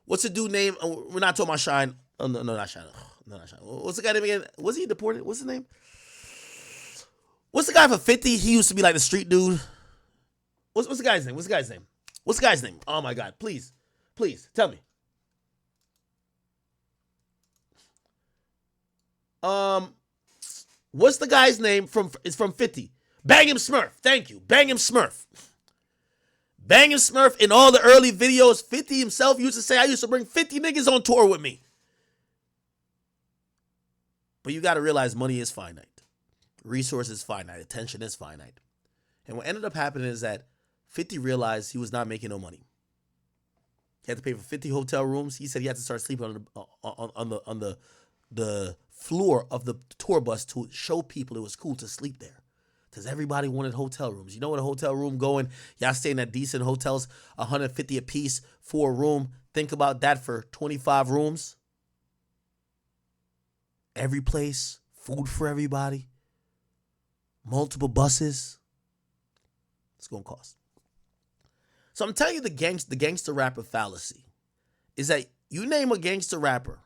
What's the dude name? We're not talking about Shine. Oh, no, not Shine. No, not Shine. What's the guy name again? Was he deported? What's his name? What's the guy for 50? He used to be like the street dude. What's the guy's name? What's the guy's name? What's the guy's name? Oh my God! Please, tell me. What's the guy's name from? It's from 50. Bang him Smurf. Thank you. Bang him Smurf. Bang him Smurf in all the early videos. 50 himself used to say, I used to bring 50 niggas on tour with me. But you got to realize money is finite. Resources finite. Attention is finite. And what ended up happening is that 50 realized he was not making no money. He had to pay for 50 hotel rooms. He said he had to start sleeping on the floor of the tour bus to show people it was cool to sleep there. Because everybody wanted hotel rooms. You know what a hotel room going? Y'all staying at decent hotels, $150 a piece for a room. Think about that for 25 rooms. Every place, food for everybody, multiple buses. It's going to cost. So I'm telling you the gangster rapper fallacy is that you name a gangster rapper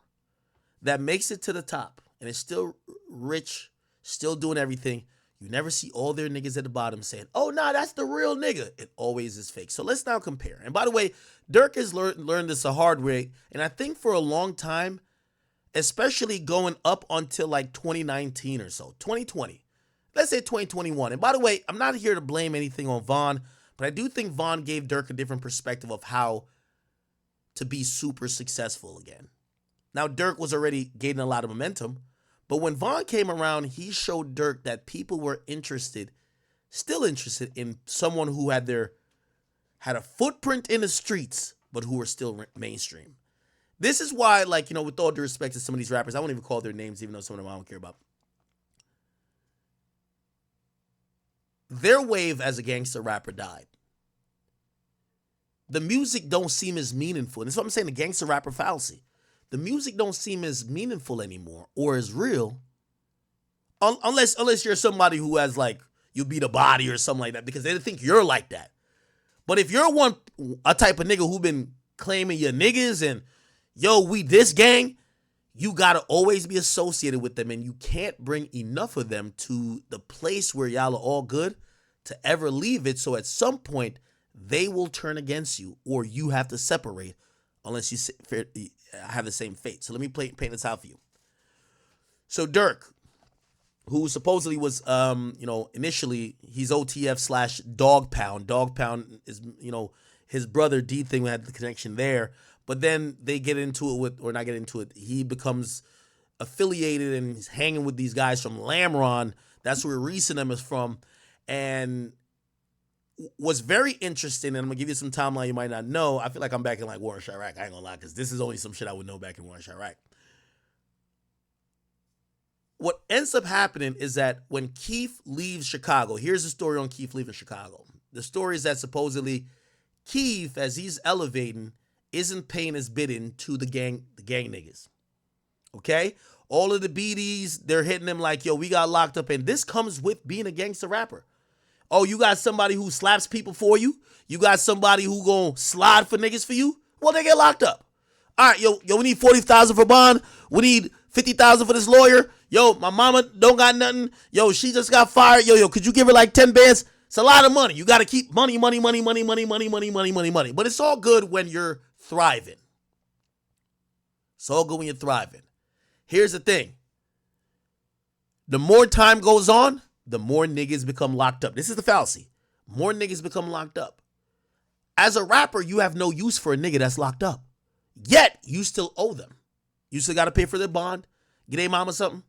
that makes it to the top and is still rich, still doing everything. You never see all their niggas at the bottom saying, oh, nah, that's the real nigga. It always is fake. So let's now compare. And by the way, Durk has learned this a hard way. And I think for a long time, especially going up until like 2019 or so, 2020, let's say 2021. And by the way, I'm not here to blame anything on Von, but I do think Von gave Durk a different perspective of how to be super successful again. Now, Durk was already gaining a lot of momentum. But when Von came around, he showed Durk that people were still interested in someone who had a footprint in the streets, but who were still mainstream. This is why, like, you know, with all due respect to some of these rappers, I won't even call their names, even though some of them I don't care about. Their wave as a gangster rapper died. The music don't seem as meaningful. And that's what I'm saying, the gangster rapper fallacy. The music don't seem as meaningful anymore or as real unless you're somebody who has like, you beat a body or something like that because they think you're like that. But if you're a type of nigga who been claiming your niggas and, yo, we this gang, you got to always be associated with them and you can't bring enough of them to the place where y'all are all good to ever leave it. So at some point, they will turn against you or you have to separate unless you have the same fate. So let me paint this out for you. So Durk, who supposedly was, initially he's OTF / Dog Pound. Dog Pound is, his brother D thing had the connection there. But then they get into it or not get into it. He becomes affiliated and he's hanging with these guys from Lamron. That's where Recent is from. And what's very interesting, and I'm going to give you some timeline you might not know. I feel like I'm back in like War in Chirac. I ain't going to lie, because this is only some shit I would know back in War in Chirac. What ends up happening is that when Keef leaves Chicago, here's the story on Keef leaving Chicago. The story is that supposedly Keef, as he's elevating, isn't paying his bidding to the gang niggas. Okay? All of the BDs, they're hitting him like, yo, we got locked up. And this comes with being a gangster rapper. Oh, you got somebody who slaps people for you? You got somebody who gonna slide for niggas for you? Well, they get locked up. All right, yo, we need $40,000 for bond. We need $50,000 for this lawyer. Yo, my mama don't got nothing. Yo, she just got fired. Yo, could you give her like 10 bands? It's a lot of money. You got to keep money. But it's all good when you're thriving. It's all good when you're thriving. Here's the thing. The more time goes on, the more niggas become locked up. This is the fallacy. More niggas become locked up. As a rapper, you have no use for a nigga that's locked up. Yet, you still owe them. You still got to pay for their bond, get their mama something,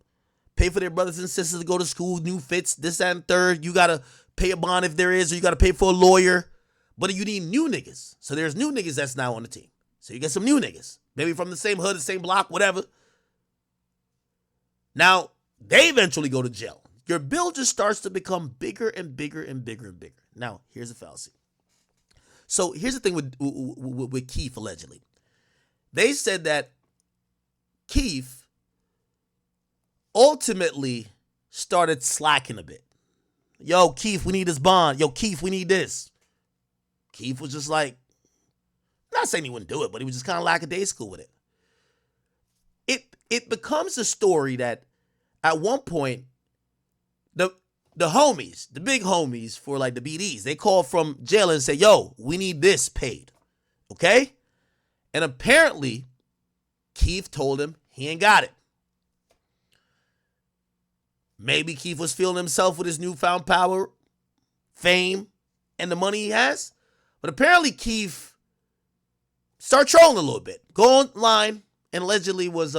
pay for their brothers and sisters to go to school, new fits, this, that, and third. You got to pay a bond if there is, or you got to pay for a lawyer. But you need new niggas. So there's new niggas that's now on the team. So you get some new niggas. Maybe from the same hood, the same block, whatever. Now, they eventually go to jail. Your bill just starts to become bigger and bigger and bigger and bigger. Now, here's the fallacy. So here's the thing with Keef, allegedly. They said that Keef ultimately started slacking a bit. Yo, Keef, we need this bond. Yo, Keef, we need this. Keef was just like, not saying he wouldn't do it, but he was just kind of lackadaisical with it. It becomes a story that at one point, the homies, the big homies for like the BDs, they call from jail and say, yo, we need this paid. Okay? And apparently, Keef told him he ain't got it. Maybe Keef was feeling himself with his newfound power, fame, and the money he has. But apparently Keef started trolling a little bit. Go online and allegedly was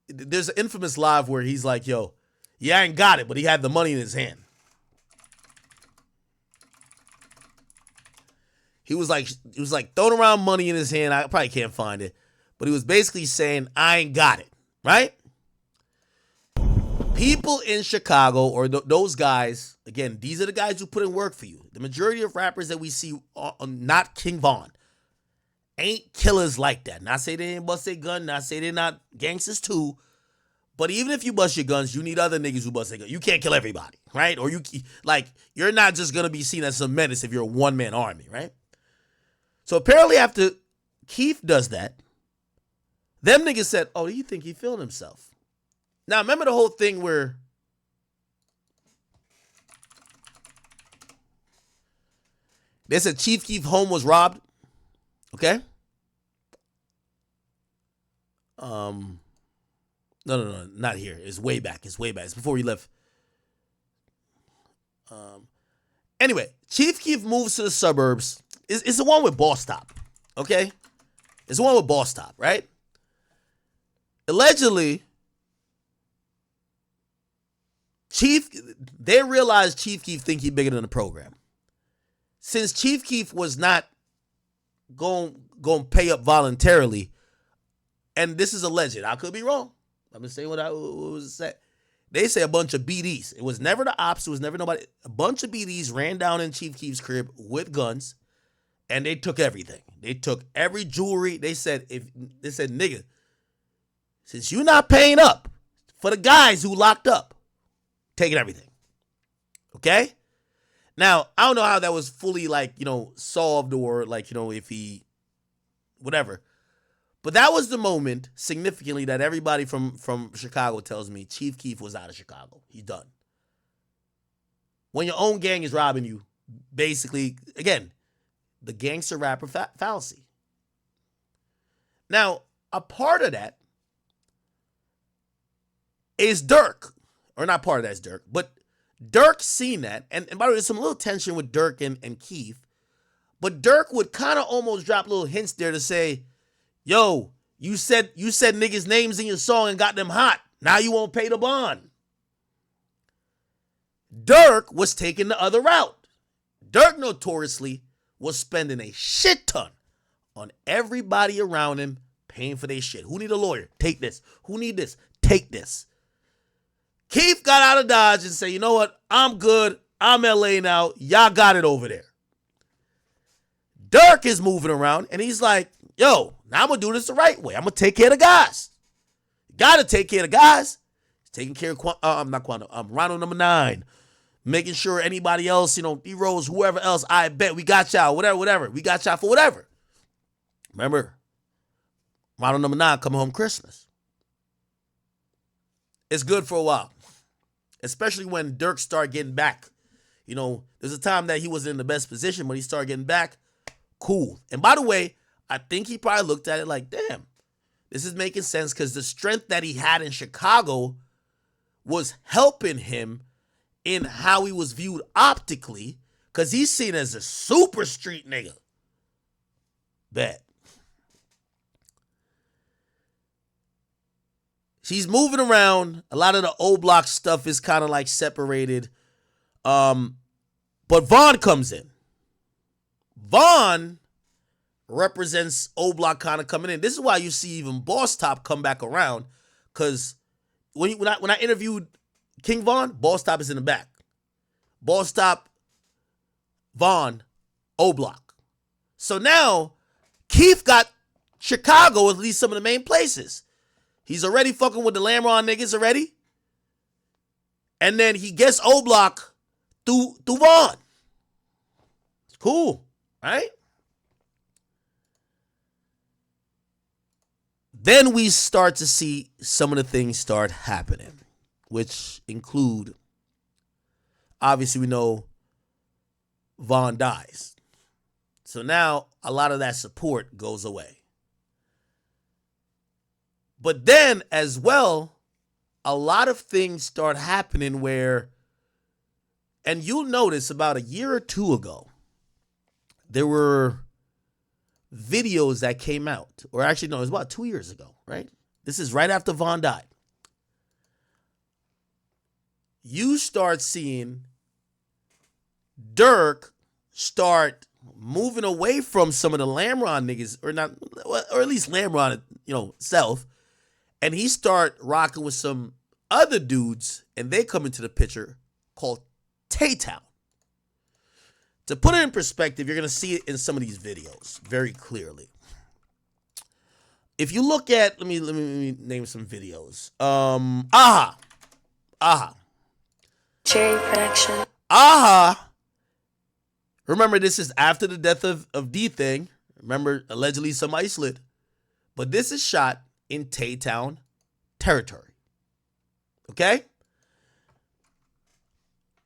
there's an infamous live where he's like, yo, yeah, I ain't got it, but he had the money in his hand. He was like throwing around money in his hand. I probably can't find it. But he was basically saying, I ain't got it, right? People in Chicago, or those guys, again, these are the guys who put in work for you. The majority of rappers that we see, not King Von, ain't killers like that. Not say they ain't bust their gun, not say they're not gangsters too. But even if you bust your guns, you need other niggas who bust their guns. You can't kill everybody, right? Or you're not just going to be seen as some menace if you're a one-man army, right? So apparently after Keef does that, them niggas said, oh, do you think he feeling himself? Now, remember the whole thing where they said Chief Keef home was robbed? Okay? No, not here. It's way back. It's before he left. Anyway, Chief Keef moves to the suburbs. It's the one with Boss Top, okay? It's the one with Boss Top, right? Allegedly, they realized Chief Keef think he bigger than the program. Since Chief Keef was not going to pay up voluntarily, and this is alleged, I could be wrong. I'm going to say what was said. They say a bunch of BDs. It was never the ops. It was never nobody. A bunch of BDs ran down in Chief Keef's crib with guns, and they took everything. They took every jewelry. They said, nigga, since you're not paying up for the guys who locked up, taking everything. Okay? Now, I don't know how that was fully, solved or, if he, whatever. But that was the moment, significantly, that everybody from Chicago tells me Chief Keef was out of Chicago. He's done. When your own gang is robbing you, basically, again, the gangster rapper fallacy. Now, a part of that is Durk. Or not part of that is Durk, but Durk seen that. And by the way, there's some little tension with Durk and Keef. But Durk would kind of almost drop little hints there to say, yo, you said niggas' names in your song and got them hot. Now you won't pay the bond. Durk was taking the other route. Durk notoriously was spending a shit ton on everybody around him paying for their shit. Who need a lawyer? Take this. Who need this? Take this. Keef got out of Dodge and said, you know what? I'm good. I'm LA now. Y'all got it over there. Durk is moving around and he's like, yo, now I'm going to do this the right way. I'm going to take care of the guys. Got to take care of the guys. He's taking care of Ronald number 9. Making sure anybody else, D-Rose, whoever else, I bet we got y'all, whatever. We got y'all for whatever. Remember, Ronald number 9 coming home Christmas. It's good for a while. Especially when Durk started getting back. There's a time that he wasn't in the best position, but he started getting back. Cool. And by the way, I think he probably looked at it like, damn, this is making sense because the strength that he had in Chicago was helping him in how he was viewed optically because he's seen as a super street nigga. Bet. She's moving around. A lot of the old block stuff is kind of like separated. But Vaughn comes in. Vaughn represents old block kind of coming in. This is why you see even Boss Top come back around. Because when I interviewed King Von, Boss Top is in the back. Boss Top, Vaughn, O Block. So now, Keef got Chicago, at least some of the main places. He's already fucking with the Lamron niggas already. And then he gets O Block through Vaughn. It's Cool, right? Then we start to see some of the things start happening, which include, obviously we know Von dies. So now a lot of that support goes away. But then as well, a lot of things start happening where, and you'll notice about a year or two ago, there were videos that came out, or actually no, it was about 2 years ago, right? This is right after Von died. You start seeing Durk start moving away from some of the Lamron niggas, or not, or at least Lamron, self, and he start rocking with some other dudes, and they come into the picture called Taytown. To put it in perspective, you're gonna see it in some of these videos very clearly. If you look at, let me name some videos. Aha. Cherry production. Aha. Remember, this is after the death of D-Thing. Remember, allegedly somebody slid. But this is shot in Taytown territory. Okay?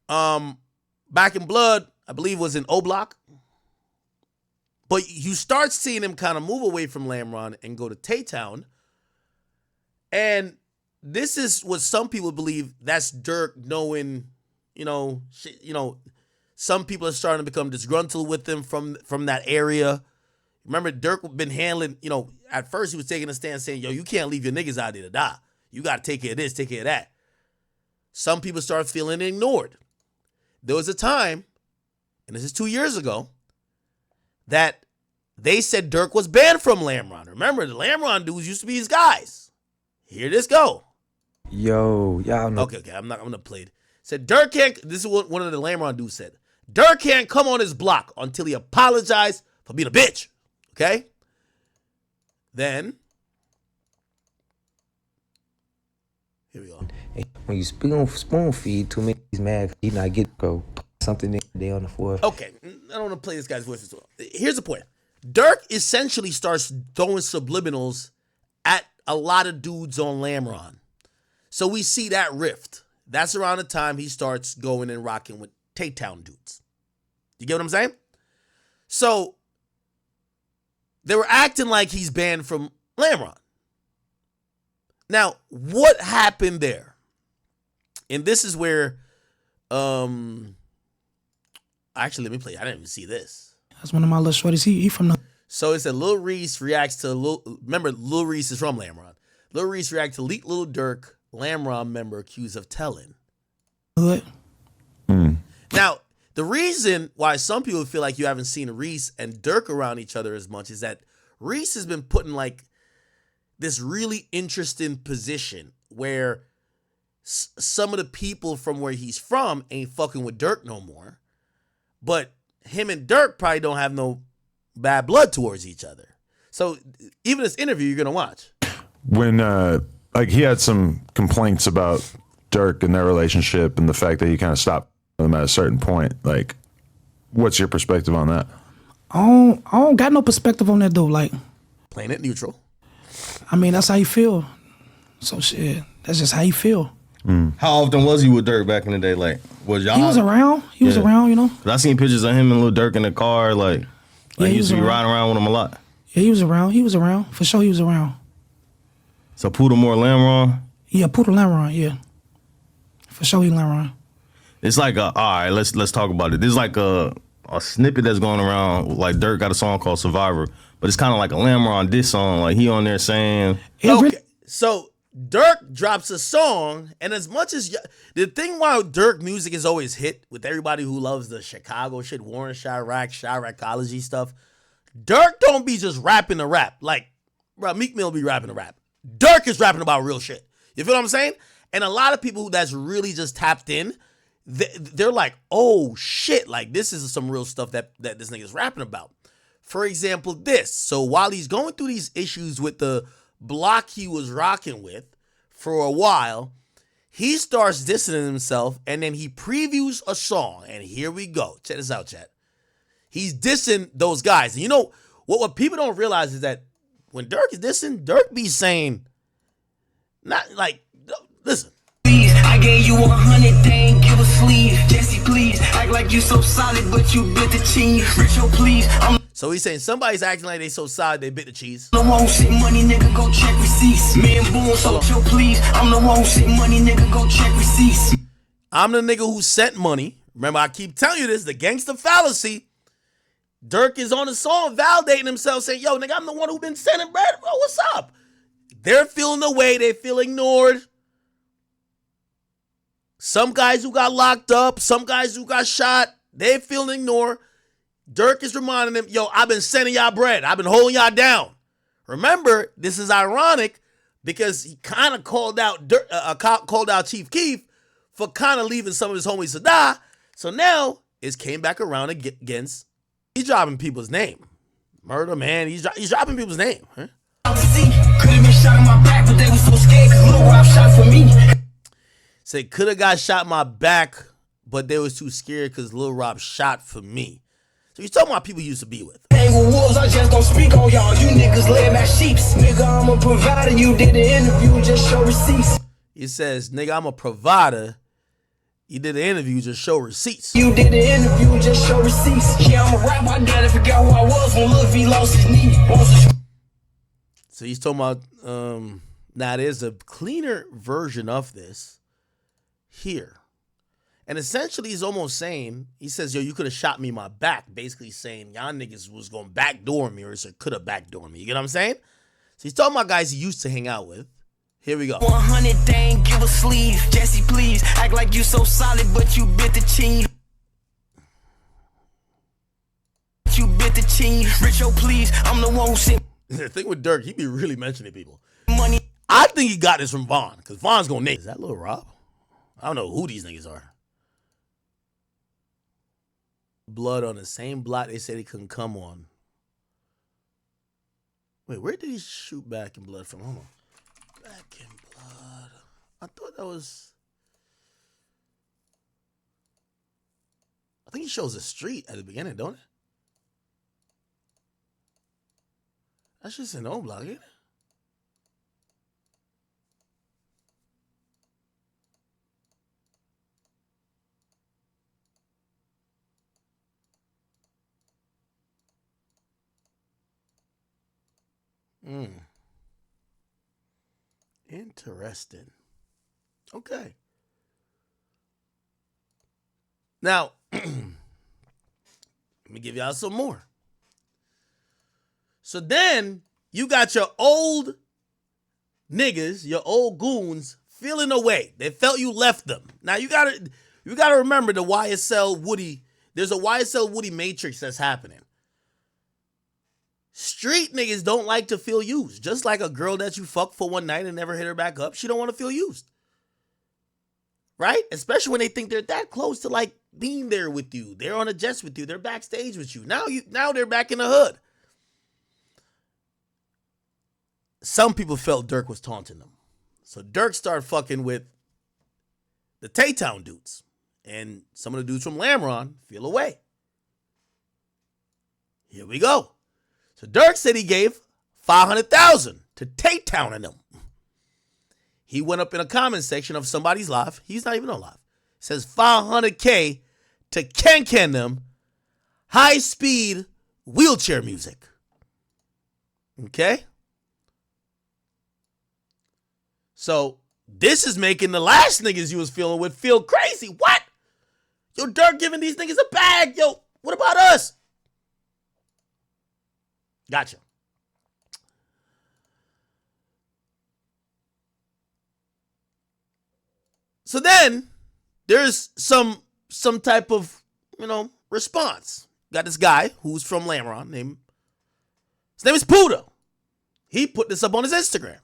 Back in Blood, I believe, was in O Block. But you start seeing him kind of move away from Lamron and go to Taytown. And this is what some people believe that's Durk knowing, some people are starting to become disgruntled with him from that area. Remember, Durk been handling, at first he was taking a stand saying, yo, you can't leave your niggas out there to die. You got to take care of this, take care of that. Some people start feeling ignored. There was a time, and this is 2 years ago, that they said Durk was banned from Lamron. Remember, the Lamron dudes used to be his guys. Here this go. Yo, y'all know. Okay, I'm gonna play it. Said Durk can't, this is what one of the Lamron dudes said. Durk can't come on his block until he apologized for being a bitch. Okay? Then, here we go. When you spoon feed too many, he's mad. He not get go something they on the floor. Okay, I don't want to play this guy's voice as well. Here's the point. Durk essentially starts throwing subliminals at a lot of dudes on Lamron. So we see that rift. That's around the time he starts going and rocking with Taytown dudes. You get what I'm saying? So they were acting like he's banned from Lamron. Now, what happened there? And this is where, actually, let me play. I didn't even see this. That's one of my little shorties. He from the. So it said Lil Reese reacts to remember Lil Reese is from Lamron. Lil Reese reacts to leaked Lil Durk Lamron member accused of telling. Hood. Now, the reason why some people feel like you haven't seen Reese and Durk around each other as much is that Reese has been put in like this really interesting position where some of the people from where he's from ain't fucking with Durk no more. But him and Durk probably don't have no bad blood towards each other. So even this interview you're going to watch. When, he had some complaints about Durk and their relationship and the fact that he kind of stopped them at a certain point. Like, what's your perspective on that? I don't got no perspective on that though. Like, Playing it neutral. I mean, that's how you feel. So shit, that's just how you feel. How often was he with Durk back in the day? Like, was y'all? He was around. He was around, 'Cause I seen pictures of him and Lil Durk in the car. Like Yeah, he he used to be was riding around with him a lot. Yeah, he was around. He was around. For sure, he was around. So Poodlemore Lamron. Yeah, Poodle Lamron, yeah. For sure, he Lamron. It's like all right, let's talk about it. There's like a snippet that's going around. Like Durk got a song called Survivor, but it's kind of like a Lamron diss song. Like he on there saying, Okay, so Durk drops a song, and as much as the thing why Durk music is always hit with everybody who loves the Chicago shit, Warren Chiracology stuff, Durk don't be just rapping to rap. Like, bro, Meek Mill be rapping to rap. Durk is rapping about real shit. You feel what I'm saying? And a lot of people that's really just tapped in, they're like, oh shit, like this is some real stuff that this nigga's rapping about. For example, this. So while he's going through these issues with the block he was rocking with for a while, he starts distancing himself and then he previews a song. And here we go. Check this out, chat. He's dissing those guys. And you know what people don't realize is that when Durk is dissing, Durk be saying, not like, listen. I gave you 100, they ain't give a sleeve. Jesse, please, act like you so solid, but you bit the cheese. Richo, please, I'm So he's saying somebody's acting like they so solid they bit the cheese. the one who shit money, nigga, go check receipts. Me and Boone, so chill, please. I'm the one who shit money, nigga, go check receipts. I'm the nigga who sent money. Remember, I keep telling you this, the gangsta fallacy. Durk is on the song validating himself, saying, yo, nigga, I'm the one who been sending bread. Bro, what's up? They're feeling the way. They feel ignored. Some guys who got locked up, some guys who got shot, they feel ignored. Durk is reminding them, yo, I've been sending y'all bread. I've been holding y'all down. Remember, this is ironic because he kind of called out Chief Keef for kind of leaving some of his homies to die. So now it's came back around against, he's dropping people's name. Murder, man, he's dropping people's name. Huh? Could have been shot in my back, but they was so scared because Lil Rob shot for me. Say, could have got shot in my back, but they was too scared because Lil Rob shot for me. So he's talking about people he used to be with. Hang with wolves, I just don't speak on y'all. You niggas laying my sheeps. Nigga, I'm a provider. You did an interview, just show receipts. He says, nigga, I'm a provider. You did an interview, just show receipts. You did an interview, just show receipts. Yeah, I'm a rap, my daddy forgot who I was when Lil V lost his knee. So he's talking about, now there's a cleaner version of this here. And essentially he's almost saying, he says, yo, you could have shot me in my back. Basically saying, y'all niggas was going to backdoor me or could have backdoor me. You get what I'm saying? So he's talking about guys he used to hang out with. Here we go. 100, they ain't give a sleeve. Jesse, please, act like you so solid, but you bit the cheese. You bit the cheese. Richo, please, I'm the one who sent The thing with Durk, he be really mentioning people. money. I think he got this from Vaughn, because Vaughn's going to name. Is that Lil Rob? I don't know who these niggas are. Blood on the same block they said he couldn't come on. Wait, where did he shoot Back in Blood from? Hold on. Back in Blood. I thought that was... I think he shows a street at the beginning, don't it? That's just an old block, ain't it? Interesting. Okay. Now, let me give y'all some more. So then you got your old niggas, your old goons feeling away. They felt you left them. Now you gotta remember the YSL Woody. There's a YSL Woody matrix that's happening. Street niggas don't like to feel used. Just like a girl that you fuck for one night and never hit her back up, she don't want to feel used. Right? Especially when they think they're that close to like being there with you. They're on a jet with you. They're backstage with you. Now they're back in the hood. Some people felt Durk was taunting them. So Durk started fucking with the Taytown dudes. And some of the dudes from Lamron feel away. Here we go. So Durk said he gave $500,000 to Taytown and them. He went up in a comment section of somebody's live. He's not even on live. It says $500K to Ken them high speed wheelchair music. Okay? So this is making the last niggas you was feeling with feel crazy. What? Yo, Durk giving these niggas a bag. Yo, what about us? Gotcha. So then there's some type of, response. Got this guy who's from Lamron his name is Puda. He put this up on his Instagram.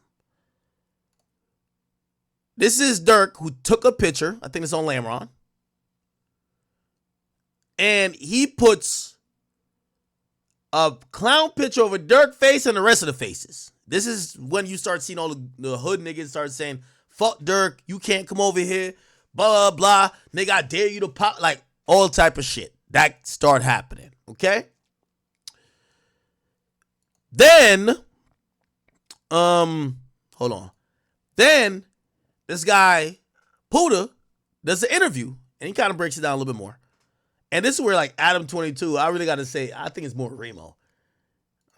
This is Durk who took a picture. I think it's on Lamron. And he puts a clown picture of a Durk face and the rest of the faces. This is when you start seeing all the hood niggas start saying, fuck Durk, you can't come over here, blah, blah, blah. Nigga, I dare you to pop, like all type of shit. That start happening. Okay. Then, hold on. Then this guy, Puda, does an interview and he kind of breaks it down a little bit more. And this is where like Adam 22, I really got to say, I think it's more Remo.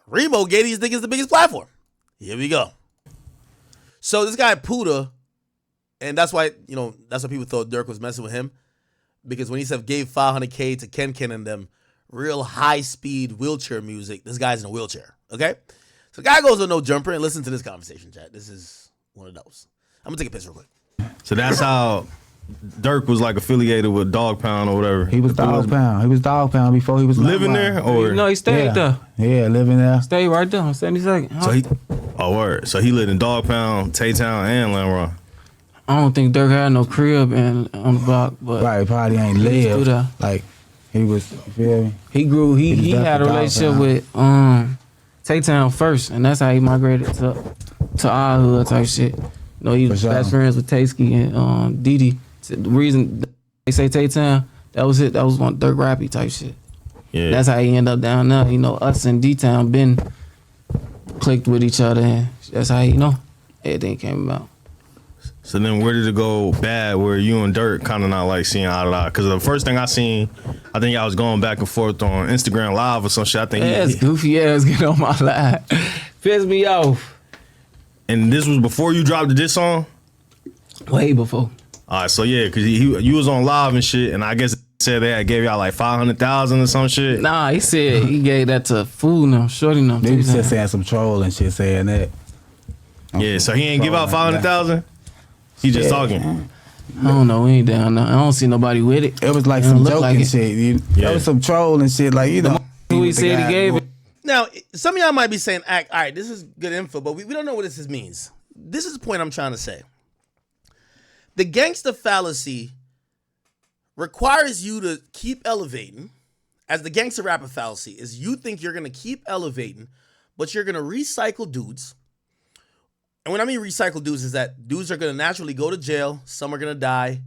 Remo gave these niggas the biggest platform. Here we go. So this guy Puda, and that's why, that's why people thought Durk was messing with him. Because when he said gave $500K to Ken and them, real high-speed wheelchair music, this guy's in a wheelchair, okay? So the guy goes on No Jumper and listen to this conversation, chat. This is one of those. I'm going to take a piss real quick. So that's how Durk was like affiliated with Dog Pound or whatever. He was Dog Pound. He was Dog Pound before he was living there, or No, he stayed there. Yeah, living there. Stayed right there on 72nd. so he. Oh, word. So he lived in Dog Pound, Taytown, and Lamron. I don't think Durk had no crib on the block, but Right, probably ain't He was lived. through there. Like, he was, you feel me? he grew. He was had a definitely relationship Dog with Taytown first, and that's how he migrated to our hood type shit. He was For sure. best friends with Taysky and Didi. The reason they say Taytown, that was it. That was one Durk Rappy type shit. Yeah. That's how he ended up down there. Us and D-Town been clicked with each other, and that's how everything came about. So then where did it go bad where you and Durk kind of not like seeing eye to eye? Because the first thing I seen, I think y'all was going back and forth on Instagram Live or some shit. I think Ass goofy ass get on my live. Piss me off. and this was before you dropped this song? Way before. All right, so yeah, because you was on live and shit, and I guess it said they had gave y'all like 500,000 or some shit. Nah, he said he gave that to fool them, shorty them. They was just saying some troll and shit saying that. Yeah, so he ain't give out 500,000. He just talking. I don't know, we ain't down there. I don't see nobody with it. It was like It don't some look joking like it. shit. Yeah. There was some troll and shit, like, Who he said he gave it. Now, some of y'all might be saying, all right, this is good info, but we don't know what this means. This is the point I'm trying to say. The gangsta fallacy requires you to keep elevating, as the gangsta rapper fallacy is you think you're going to keep elevating, but you're going to recycle dudes. And when I mean recycle dudes is that dudes are going to naturally go to jail. Some are going to die.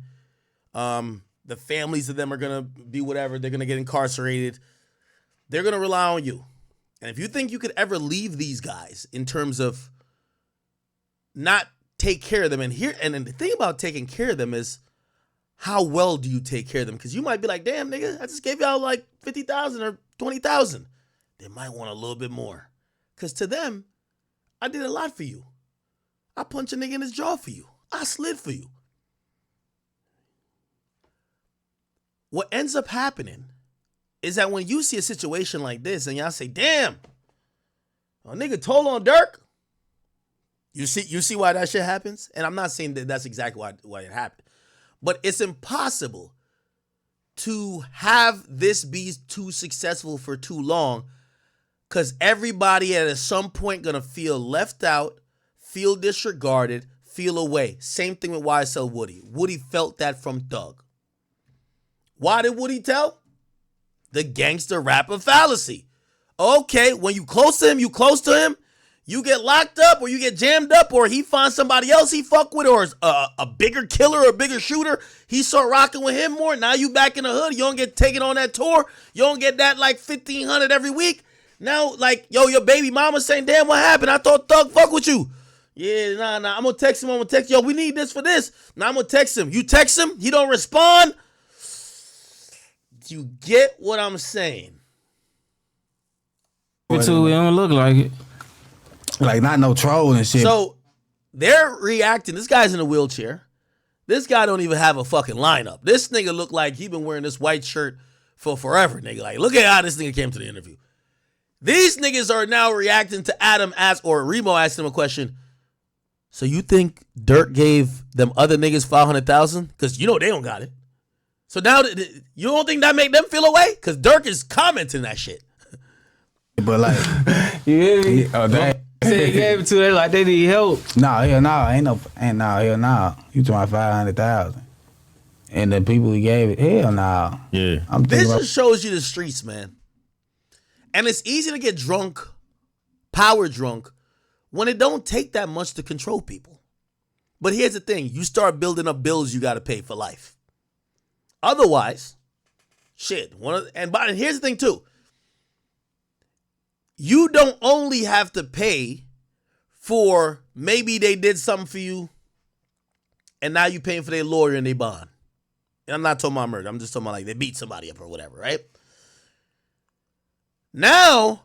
The families of them are going to be whatever. They're going to get incarcerated. They're going to rely on you. And if you think you could ever leave these guys in terms of not take care of them, and then the thing about taking care of them is how well do you take care of them? Because you might be like, damn, nigga, I just gave y'all like 50,000 or 20,000. They might want a little bit more. Because to them, I did a lot for you. I punched a nigga in his jaw for you. I slid for you. What ends up happening is that when you see a situation like this and y'all say, damn, a nigga told on Durk, you see why that shit happens? And I'm not saying that that's exactly why it happened. But it's impossible to have this be too successful for too long because everybody at some point gonna feel left out, feel disregarded, feel away. Same thing with YSL Woody. Woody felt that from Thug. Why did Woody tell? The gangster rapper fallacy. Okay, when you close to him, you get locked up or you get jammed up or he finds somebody else he fuck with or a bigger killer or a bigger shooter. He start rocking with him more. Now you back in the hood. You don't get taken on that tour. You don't get that like 1,500 every week. Now like, yo, your baby mama saying, damn, what happened? I thought Thug fuck with you. Yeah, nah. I'm going to text him. Yo, we need this for this. Now I'm going to text him. You text him. He don't respond. You get what I'm saying? It don't look like it. Like, not no troll and shit. So they're reacting. This guy's in a wheelchair. This guy don't even have a fucking lineup. This nigga look like he been wearing this white shirt for forever, nigga. Like, look at how this nigga came to the interview. These niggas are now reacting to Adam or Remo asked him a question. So you think Durk gave them other niggas 500,000? Because they don't got it. So now you don't think that make them feel away? Because Durk is commenting that shit. But like, You hear me? that, Said he gave it to them like they need help. nah, hell no, hell no. You talking about 500,000, and the people he gave it, hell no. Yeah. I'm This thinking about, just shows you the streets, man. And it's easy to get drunk, power drunk, when it don't take that much to control people. But here's the thing. You start building up bills you got to pay for life. Otherwise, shit. And here's the thing, too. you don't only have to pay for maybe they did something for you and now you paying for their lawyer and their bond. And I'm not talking about murder. I'm just talking about like they beat somebody up or whatever, right? Now,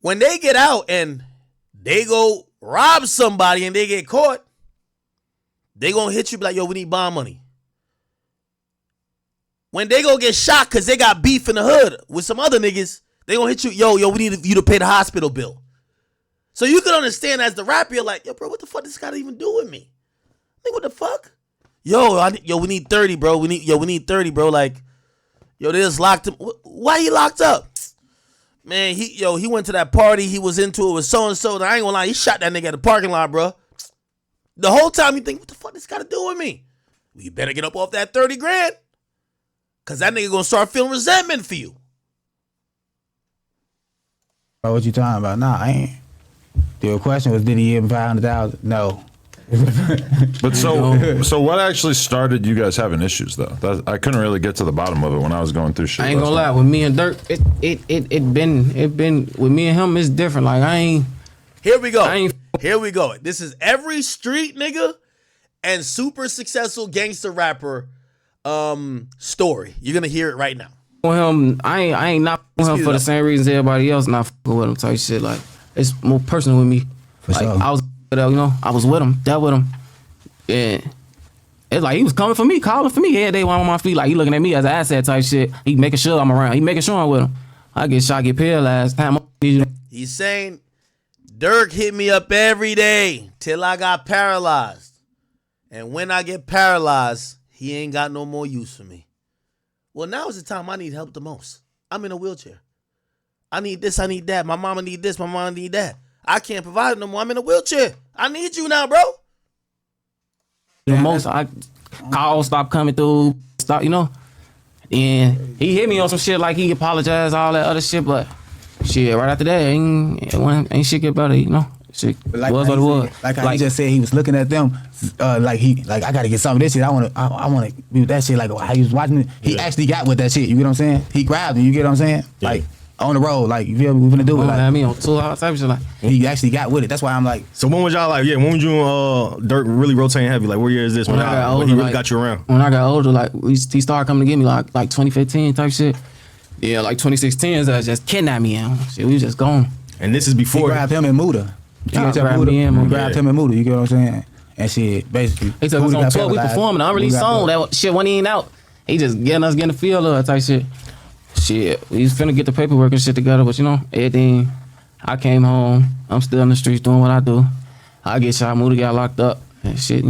when they get out and they go rob somebody and they get caught, they gonna hit you like, yo, we need bond money. When they go get shot because they got beef in the hood with some other niggas, they gonna hit you, yo, we need you to pay the hospital bill. So you can understand as the rapper, you're like, yo, bro, what the fuck this got to even do with me? Like, what the fuck? Yo, we need 30, bro. We need 30, bro. Like, yo, they just locked him. Why he locked up? Man, he went to that party. He was into it with so-and-so. I ain't gonna lie, he shot that nigga at the parking lot, bro. The whole time you think, what the fuck this got to do with me? Well, you better get up off that 30 grand. Because that nigga gonna start feeling resentment for you. Bro, what you talking about? Nah, I ain't. The question was, did he give him 500,000? No. But so what actually started you guys having issues though? I couldn't really get to the bottom of it when I was going through shit. I ain't gonna lie, with me and Durk, it been with me and him, it's different. Like Here we go. This is every street nigga and super successful gangster rapper story. You're gonna hear it right now. with him, I ain't not with him for the same reasons everybody else not fucking with him type shit. Like, it's more personal with me. Like, sure. I was, I was with him, dealt with him. And it's like he was coming for me, calling for me every day when I'm on my feet. Like, he looking at me as an asset type shit. He making sure I'm around. He making sure I'm with him. I get shot, get paralyzed. He's saying, Durk hit me up every day till I got paralyzed. And when I get paralyzed, he ain't got no more use for me. Well, now is the time I need help the most. I'm in a wheelchair. I need this, I need that. My mama need this, my mama need that. I can't provide it no more. I'm in a wheelchair. I need you now, bro. The most I calls stop coming through, stop, And he hit me on some shit like he apologized, all that other shit, but shit, right after that, ain't shit get better, Shit like was what it was. Like how he just said he was looking at them, I gotta get some of this shit. I wanna be with that shit. Like how he was watching it, he actually got with that shit. You get what I'm saying? He grabbed it. You get what I'm saying? Yeah. Like on the road, like you feel me? We finna do it. Like me on tour, all type of shit. Like he actually got with it. That's why I'm like. So when was y'all like? Yeah, when was you Durk really rotating heavy? Like what year is this? When I got older, he really got you around? When I got older, like he started coming to get me like 2015 type shit. Yeah, like 2016 is just kidnapped me and shit. We was just gone. And this is before he grabbed him and Muda. Grabbed him and Muda. You get what I'm saying? And shit, basically. He took us on tour. We performing. I already song that shit wasn't even out. He just getting the feel of it type shit. Shit, we was finna get the paperwork and shit together, but everything. I came home. I'm still in the streets doing what I do. I get shot. Muda got locked up and shit.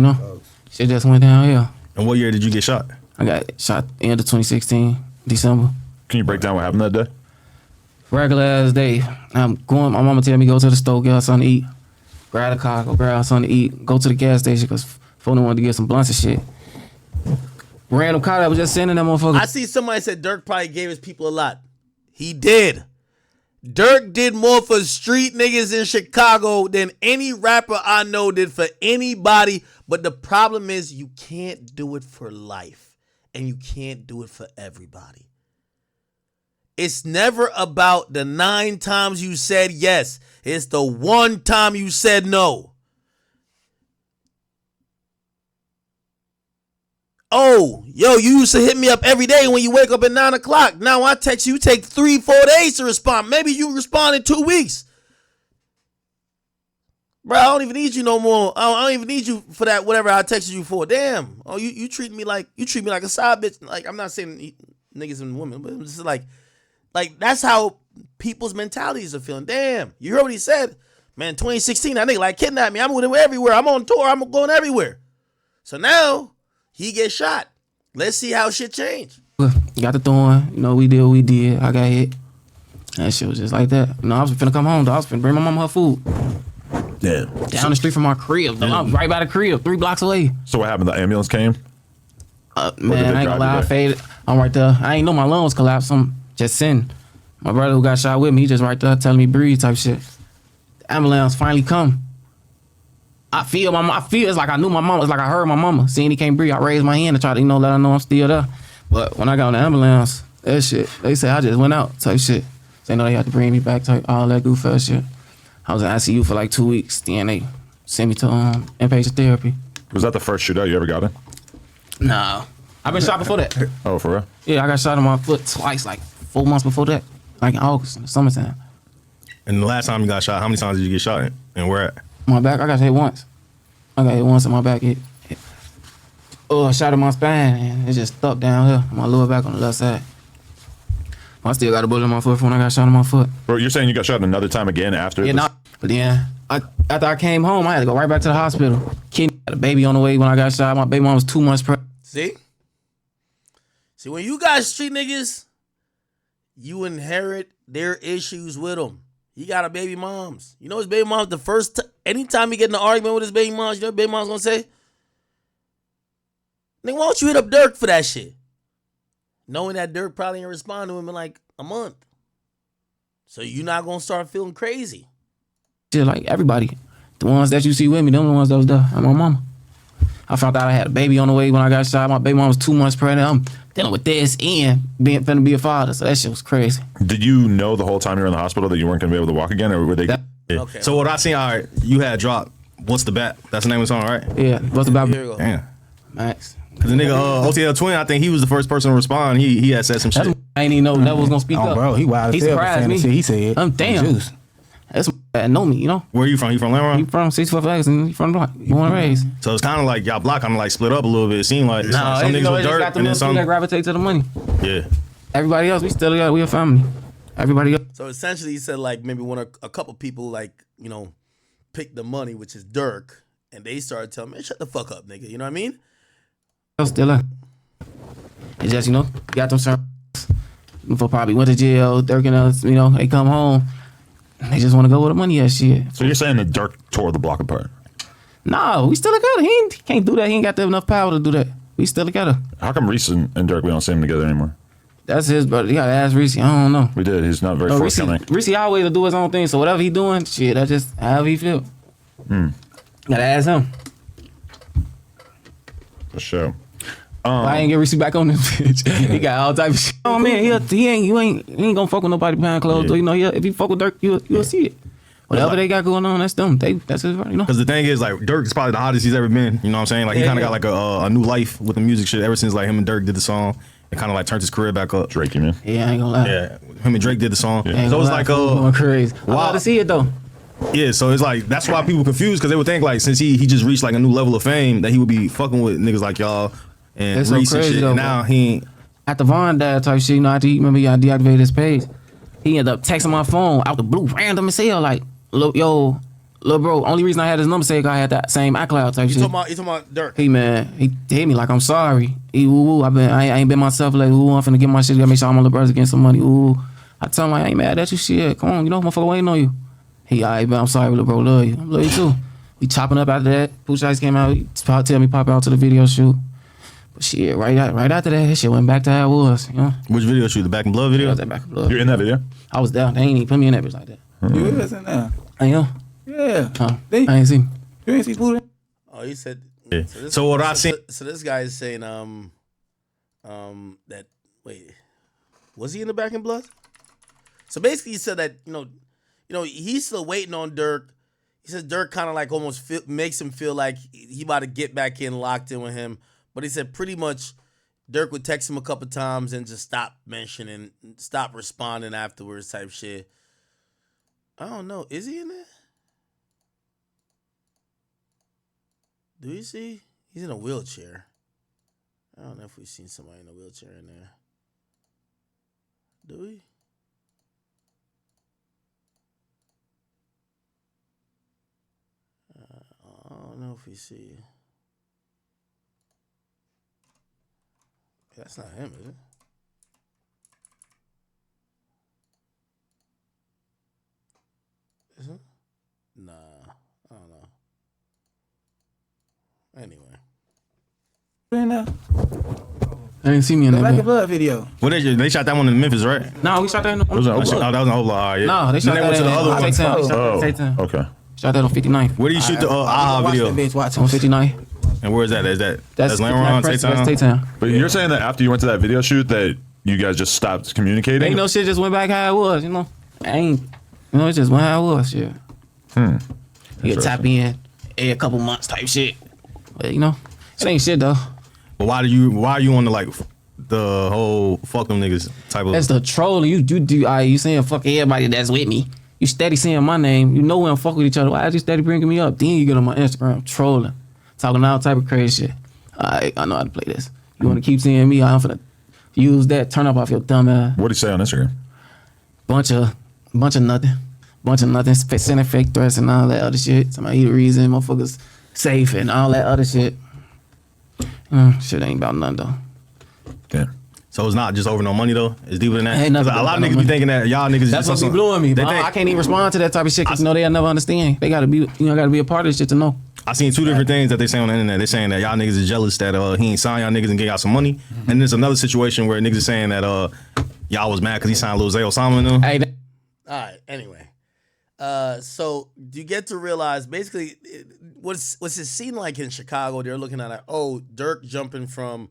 Shit just went downhill. And what year did you get shot? I got shot end of 2016, December. Can you break down what happened that day? Regular ass day. I'm going. My mama tell me go to the store, get her something to eat. Grab a car, go grab her something to eat. Go to the gas station because phone wanted to get some blunts and shit. Random car that was just sending that motherfucker. I see somebody said Durk probably gave his people a lot. He did. Durk did more for street niggas in Chicago than any rapper I know did for anybody. But the problem is you can't do it for life. And you can't do it for everybody. It's never about the 9 times you said yes. It's the 1 time you said no. Oh, yo, you used to hit me up every day when you wake up at 9 o'clock. Now I text you, take 3-4 days to respond. Maybe you respond in 2 weeks. Bro, I don't even need you no more. I don't even need you for that, whatever I texted you for. Damn. Oh, you treat me like a side bitch. Like, I'm not saying niggas and women, but it's just like that's how people's mentalities are feeling. Damn, you heard what he said? Man, 2016, that nigga like kidnapped me. I'm with him everywhere. I'm on tour. I'm going everywhere. So now he gets shot. Let's see how shit change. Got the thorn. We did what we did. I got hit. That shit was just like that. I was finna come home, though. I was finna bring my mama her food. Yeah. Down the street from our crib. I'm right by the crib, 3 blocks away. So what happened? The ambulance came? Man, I ain't gonna lie. I faded. I'm right there. I ain't know my lungs collapsed. I'm just sitting. My brother who got shot with me, he just right there telling me breathe type shit. The ambulance finally come. I feel it's like I knew my mama. It's like I heard my mama. Seeing he can't breathe, I raised my hand to try to, let her know I'm still there. But when I got on the ambulance, that shit, they say I just went out type shit. They know they had to bring me back, type all that goof ass shit. I was in ICU for like 2 weeks. Then they sent me to inpatient therapy. Was that the first shootout you ever got in? Nah, I've been shot before that. Oh, for real? Yeah, I got shot in my foot twice, like 4 months before that, like in August in the summertime. And the last time you got shot, how many times did you get shot in? And where at? My back, I got hit once. I got hit once in my back. Shot in my spine, and it just stuck down here, my lower back on the left side. I still got a bullet in my foot from when I got shot in my foot. Bro, you're saying you got shot another time again after? Yeah, this? nah. But then, after I came home, I had to go right back to the hospital. Kid had a baby on the way when I got shot. My baby mom was 2 months pregnant. See, when you got street niggas, you inherit their issues with them. He got a baby moms. You know his baby moms, anytime he get in an argument with his baby moms, you know what baby mom's gonna say? Nigga, why don't you hit up Durk for that shit? Knowing that Durk probably ain't respond to him in like a month. So you're not gonna start feeling crazy. Shit, like everybody. The ones that you see with me, them the ones that was there. And my mama. I found out I had a baby on the way when I got shot. My baby mom was 2 months pregnant. I'm dealing with this and finna be a father. So that shit was crazy. Did you know the whole time you were in the hospital that you weren't gonna be able to walk again, or were they? Yeah. Okay. So what I seen, all right, you had dropped What's the Bat? That's the name of the song, right? Yeah, what's about Here we go. Damn. Max? Cause the nigga OTL Twin, I think he was the first person to respond. He had said some shit. That's I ain't even know that was gonna speak Oh, up. bro, he wild as He hell for surprised saying me. the shit he said. I'm damn. Juice. That's that know me, you know. Where you from? You from Lamron? He from 64 Flags and he from the block. Born and raised. So it's kind of like y'all block kind of like split up a little bit. It seemed like some niggas with dirt and then some. that gravitate to the money. Yeah. Everybody else, we still together. We a family. Everybody else. So essentially, he said like maybe a couple people like picked the money, which is Durk, and they started telling me, "Shut the fuck up, nigga." You know what I mean? Still up. It's just, got them certain for probably went to jail, Durk and us, they come home. They just want to go with the money and shit. So you're saying that Durk tore the block apart? No, we still together. He can't do that. He ain't got enough power to do that. We still together. How come Reese and Durk, we don't see them together anymore? That's his brother. You gotta ask Reese. I don't know. We did. He's not very forthcoming. Reese always do his own thing. So whatever he doing, shit, that's just however he feel. Gotta ask him. For sure. I ain't get Reese back on this bitch. He got all type of shit. Oh man, he ain't gonna fuck with nobody behind closed door. If he fuck with Durk, you'll see it. Whatever they got going on, that's them. That's his, Because the thing is, like, Durk is probably the hottest he's ever been. You know what I'm saying? Like, he kind of got like a new life with the music shit ever since like him and Durk did the song. It kind of like turned his career back up. Drake, you mean? Yeah, I ain't gonna lie. Yeah, him and Drake did the song. Ain't So gonna it's lie, like fool going crazy. I love to see it though. yeah. So it's like that's why people confused because they would think like since he just reached like a new level of fame that he would be fucking with niggas like y'all and That's so Reese and crazy shit. though, And now bro. he ain't. After Von died type shit, after he deactivated his page, he ended up texting my phone out the blue, random as hell, like, yo, little bro, only reason I had his number saved, I had that same iCloud type shit. You talking about Durk? He hit me like, I'm sorry. He I ain't been myself like, I'm finna get my shit, gotta make sure all my little brothers getting some money. I tell him like, I ain't mad at you, shit. Come on, motherfucker waiting on you. He, alright, man, I'm sorry, little bro, love you. I love you too. We chopping up after that. Pooch Ice came out, he tell me pop out to the video shoot. But shit, right after that shit went back to how it was, Which video shoot? The Back in Blood video? That back in blood. You're in that video? I was down. They ain't even put me in that bitch like that. You was in there. I am. Yeah. I They- ain't seen. You ain't see Buddha? Oh, he said. Yeah. So what I seen. So this guy is saying that was he in the Back in Blood? So basically, he said that he's still waiting on Durk. He says Durk kind of like almost makes him feel like he about to get back in, locked in with him. But he said pretty much Durk would text him a couple times and just stop responding afterwards type shit. I don't know. Is he in there? Do we see? He's in a wheelchair. I don't know if we've seen somebody in a wheelchair in there. Do we? I don't know if we see. That's not him, is it? Is it? Nah, I don't know. Anyway. In there. I didn't see me in The that. Black and bitch. Blood video. What they shot that one in Memphis, right? No, we shot that. It was an Oh, that was in Oklahoma. Yeah. No, they shot Then that went to the in other one. Taytown. They shot Oh, that in Taytown. okay. Shot that on 59th. Where do you shoot the Watch video? that bitch, watch On him. 59th. And where is that? That's That's Lamron, That's Taytown? Taytown. But you're saying that after you went to that video shoot that you guys just stopped communicating? Ain't no shit just went back how it was, you know. It just went how it was, shit. You tap in every couple months type shit. But you know, it ain't shit though. But why are you on the like the whole fuck them niggas type of? That's the trolling. You saying fuck everybody that's with me. You steady saying my name. You know we don't fuck with each other. Why are you steady bringing me up? Then you get on my Instagram trolling, talking all type of crazy shit. I know how to play this. You want to keep seeing me? I'm finna use that. Turn up off your dumb ass. What do you say on Instagram? Bunch of nothing. Sending fake threats and all that other shit. Somebody the reason motherfuckers safe and all that other shit. Shit ain't about nothing though. Yeah. So it's not just over no money though. It's deeper than that. Ain't nothing A lot of about niggas no be thinking that y'all niggas. That's just what be blowing me. But think, I can't even respond to that type of shit because they'll never understand. They gotta be, gotta be a part of this shit to know. I seen two different things that they say on the internet. They saying that y'all niggas is jealous that he ain't signed y'all niggas and get y'all some money. And there's another situation where niggas is saying that y'all was mad because he signed Lil Zay Osama and them. Hey, All right. Anyway, so you get to realize basically what's it seem like in Chicago? They're looking at Durk jumping from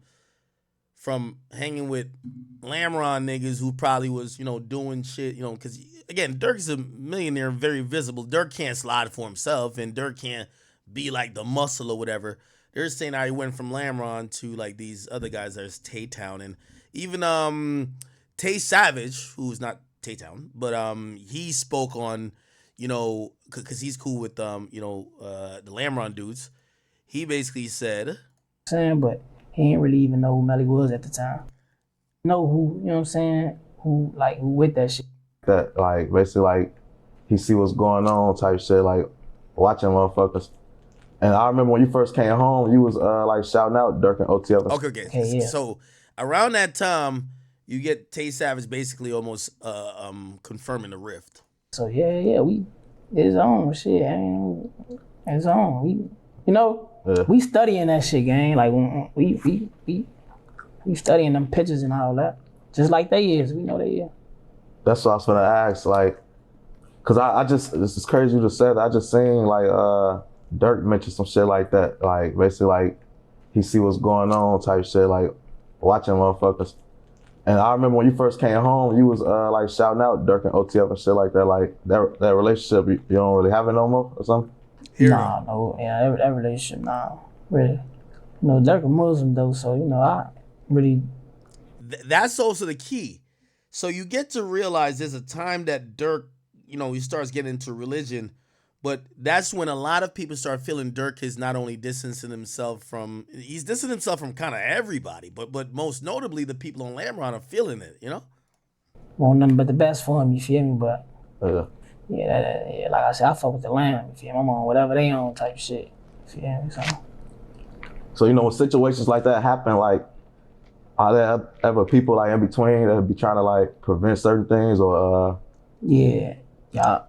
hanging with Lamron niggas who probably was doing shit because again Durk's a millionaire, very visible. Durk can't slide for himself, and Durk can't be like the muscle or whatever. They're saying how he went from Lamron to like these other guys. There's Taytown and even Tay Savage, who's not Taytown, but he spoke on because he's cool with the Lamron dudes. He basically said, but he didn't really even know who Melly was at the time. Know who, you know what I'm saying? Who with that shit. That like basically like he see what's going on type shit, like watching motherfuckers. And I remember when you first came home, you was like shouting out Durk and OTF. Okay. Yeah. So around that time, you get Tay Savage basically almost confirming the rift. So yeah, it's on shit. It's on. We studying that shit, gang. Like we studying them pictures and all that. Just like they is. We know they is. That's what I was gonna ask, like, cause I just, this is crazy you just said that. I just seen like Durk mention some shit like that. Like basically like he see what's going on type shit, like watching motherfuckers. And I remember when you first came home, you was like shouting out Durk and OTF and shit like that. Like that relationship, you don't really have it no more or something? No, yeah, that relationship, nah, really. Durk a Muslim though, so I really. That's also the key. So you get to realize there's a time that Durk, he starts getting into religion, but that's when a lot of people start feeling Durk is not only distancing himself from, he's distancing himself from kind of everybody, but most notably the people on Lamron are feeling it, Want nothing but the best for him, you feel me? But Yeah. like I said, I fuck with the Lamb, you feel me? I'm on whatever they on type shit, you feel me? So when situations like that happen, like, are there ever people like in between that be trying to like prevent certain things or Yeah,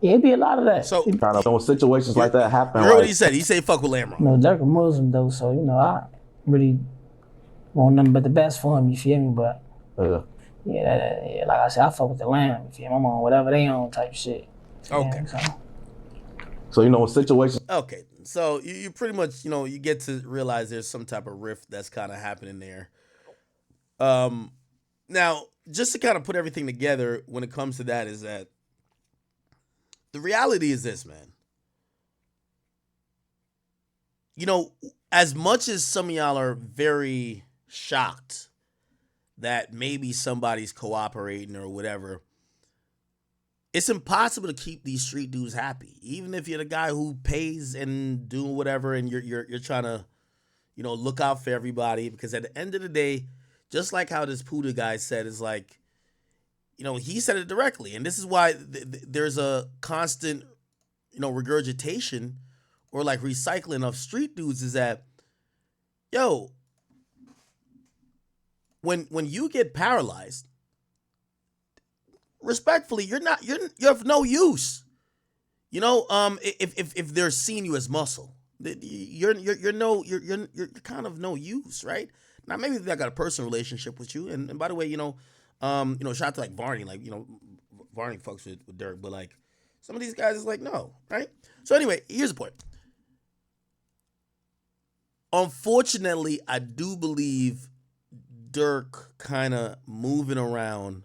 it'd be a lot of that. So when situations like that happen? You heard like, what he said. He said fuck with Lamron. Durk a Muslim though, so I really want nothing but the best for him, you feel me? But like I said, I fuck with the Lamb, you feel me? I'm on whatever they on type shit. Okay. So when situations. Okay, so you pretty much you get to realize there's some type of rift that's kind of happening there. Now, just to kind of put everything together when it comes to that is that the reality is this, man. As much as some of y'all are very shocked that maybe somebody's cooperating or whatever, it's impossible to keep these street dudes happy. Even if you're the guy who pays and doing whatever and you're trying to, look out for everybody, because at the end of the day, just like how this Puda guy said, is like, he said it directly. And this is why there's a constant, regurgitation or like recycling of street dudes is that, when you get paralyzed, respectfully, you're of no use. If they're seeing you as muscle, you're kind of no use, right? Now maybe they got a personal relationship with you, and by the way, shout out to like Varney, like Varney fucks with Durk, but like some of these guys is like no, right? So anyway, here's the point. Unfortunately, I do believe Durk kind of moving around,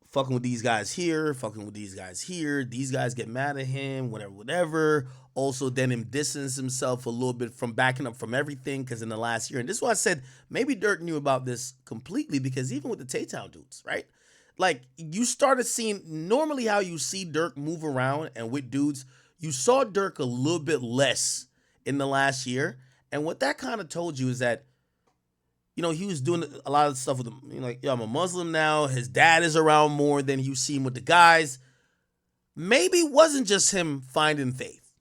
fucking with these guys here, fucking with these guys here. These guys get mad at him, whatever, whatever. Also, then him distance himself a little bit from backing up from everything because in the last year, and this is why I said maybe Durk knew about this completely because even with the Taytown dudes, right? Like, you started seeing normally how you see Durk move around and with dudes, you saw Durk a little bit less in the last year. And what that kind of told you is that, you know, he was doing a lot of stuff with them. You know, like, yo, I'm a Muslim now. His dad is around more than you see him with the guys. Maybe it wasn't just him finding faith.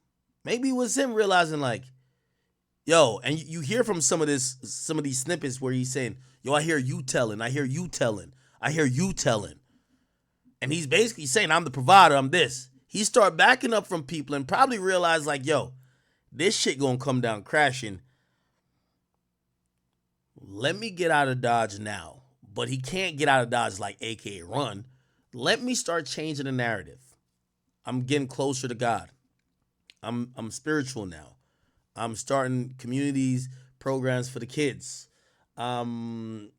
Maybe it was him realizing, like, yo, and you hear from some of these snippets where he's saying, yo, I hear you telling, I hear you telling, I hear you telling. And he's basically saying, I'm the provider, I'm this. He start backing up from people and probably realize, like, yo, this shit gonna come down crashing. Let me get out of Dodge now. But he can't get out of Dodge like AKA run. Let me start changing the narrative. I'm getting closer to God. I'm spiritual now. I'm starting communities, programs for the kids. Doing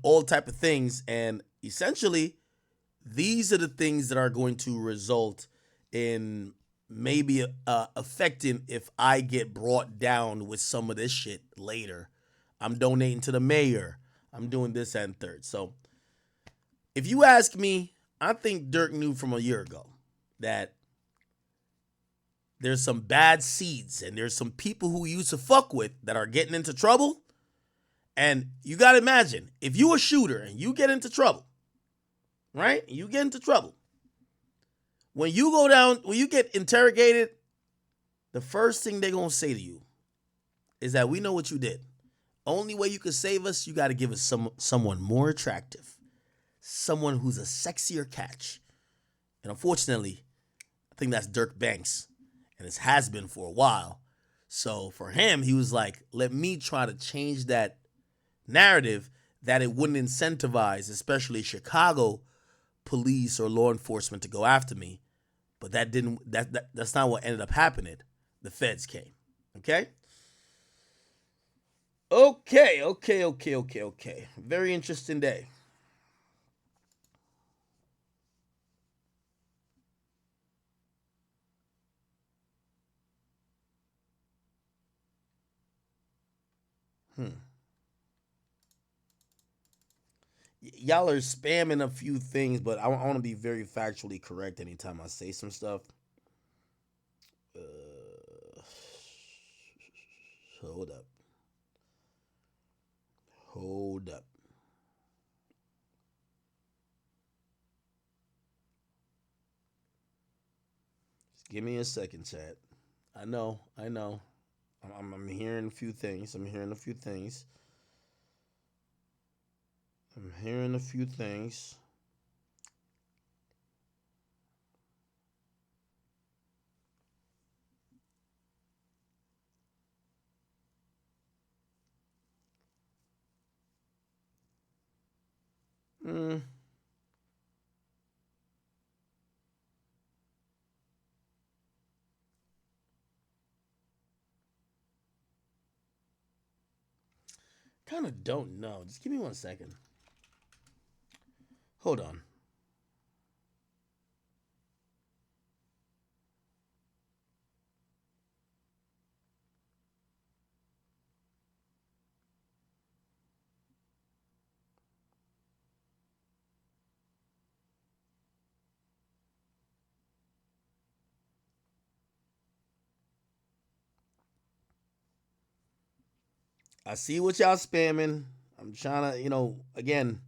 all type of things. And essentially, these are the things that are going to result in maybe affecting if I get brought down with some of this shit later. I'm donating to the mayor. I'm doing this and third. So if you ask me, I think Durk knew from a year ago that there's some bad seeds and there's some people who he used to fuck with that are getting into trouble. And you got to imagine, if you a shooter and you get into trouble, right? You get into trouble. When you go down, when you get interrogated, the first thing they're going to say to you is that we know what you did. Only way you can save us, you got to give us someone more attractive. Someone who's a sexier catch. And unfortunately, I think that's Durk Banks. And it has been for a while. So for him, he was like, let me try to change that narrative that it wouldn't incentivize, especially Chicago police or law enforcement to go after me. But that's not what ended up happening. The feds came. Okay? Okay. Very interesting day. Y'all are spamming a few things, but I want to be very factually correct anytime I say some stuff. Hold up. Just give me a second, chat. I know. I'm hearing a few things. Kind of don't know. Just give me 1 second. Hold on. I see what y'all spamming. I'm trying to, again,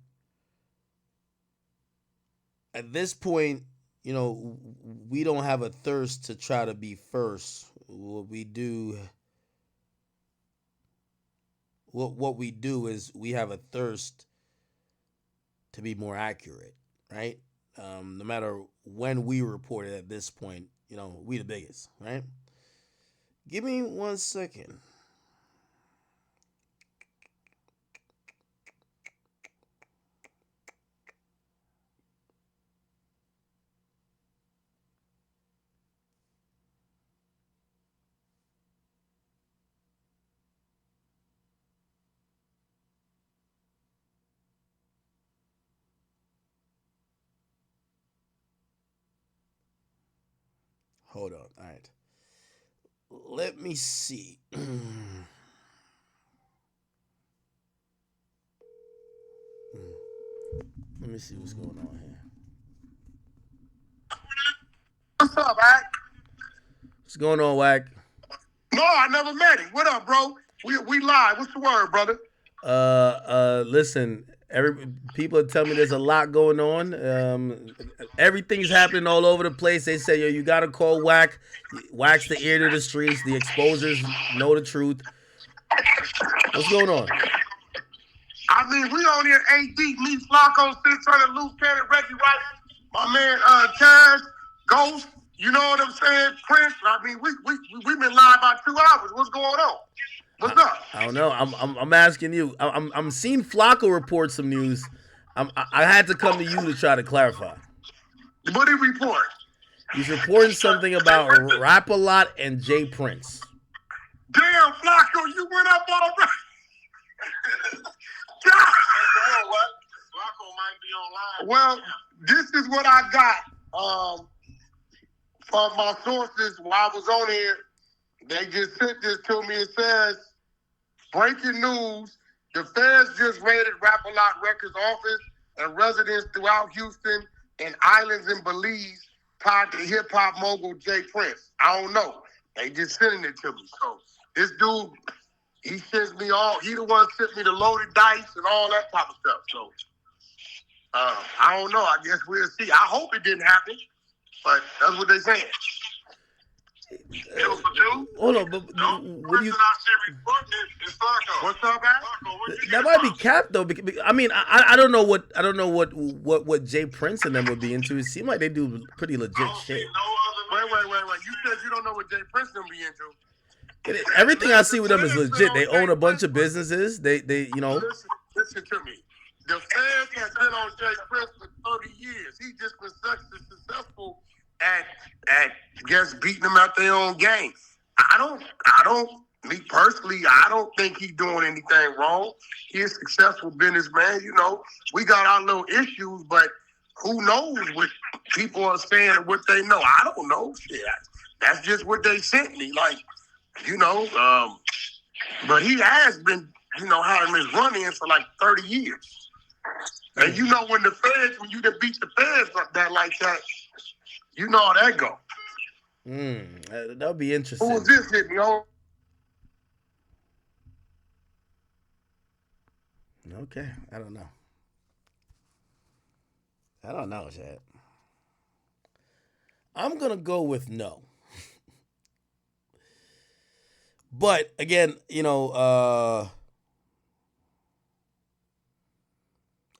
at this point, we don't have a thirst to try to be first. What we do is we have a thirst to be more accurate, right? No matter when we report it at this point, we the biggest, right? Give me 1 second. Hold on. All right. Let me see. Let me see what's going on here. What's up, Wack? What's going on, Wack? No, I never met him. What up, bro? We live. What's the word, brother? Listen, people are telling me there's a lot going on. Everything's happening all over the place. They say, yo, you gotta call Wack. Wack's the ear to the streets. The exposers know the truth. What's going on? I mean, we on here 8 deep. Me, Flacco, 600, Loose Cannon, Reggie White, my man, Cash, Ghost. You know what I'm saying? Prince. I mean, we've been live about 2 hours. What's going on? What's up? I don't know. I'm asking you. I'm seeing Flacco report some news. I had to come to you to try to clarify. What did he report? He's reporting something about Rap-A-Lot and Jay Prince. Damn, Flacco, you went up already. Flacco might be online. Well, this is what I got from my sources while I was on here. They just sent this to me. It says, breaking news, the feds just raided Rap-A-Lot Records office and residents throughout Houston and islands in Belize tied to hip-hop mogul Jay Prince. I don't know. They just sending it to me. So this dude, he sends me he the one sent me the loaded dice and all that type of stuff. So I don't know. I guess we'll see. I hope it didn't happen, but that's what they saying. Hold on, but what do you? What's up, man? That might be cap though. I mean, I don't know what Jay Prince and them would be into. It seemed like they do pretty legit shit. Wait. You said you don't know what Jay Prince them be into. Everything I see with them is legit. They own a bunch of businesses. They you know. Listen to me. The fans has been on Jay Prince for 30 years. He just been successful at just beating them out their own game. Me personally, I don't think he's doing anything wrong. He's a successful businessman. You know, we got our little issues, but who knows what people are saying and what they know? I don't know. Shit, that's just what they sent me. Like, you know, but he has been, you know, having his run-in for like 30 years. And you know, when you done beat the feds like that, you know how that go. That'll be interesting. Who was this hitting me on? Okay, I don't know, Chad. I'm gonna go with no. But again, you know,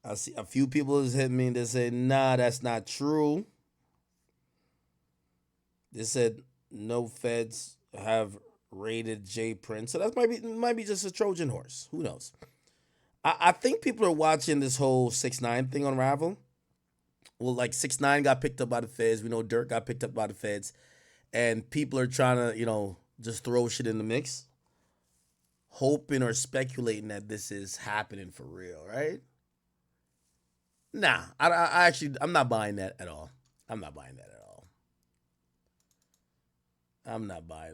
I see a few people has hit me and they say, nah, that's not true. They said no feds have raided Jay Prince. So that might be just a Trojan horse. Who knows? I think people are watching this whole 6ix9ine thing unravel. Well, like 6ix9ine got picked up by the feds. We know Durk got picked up by the feds. And people are trying to, you know, just throw shit in the mix. Hoping or speculating that this is happening for real, right? Nah, I'm not buying that at all. I'm not buying that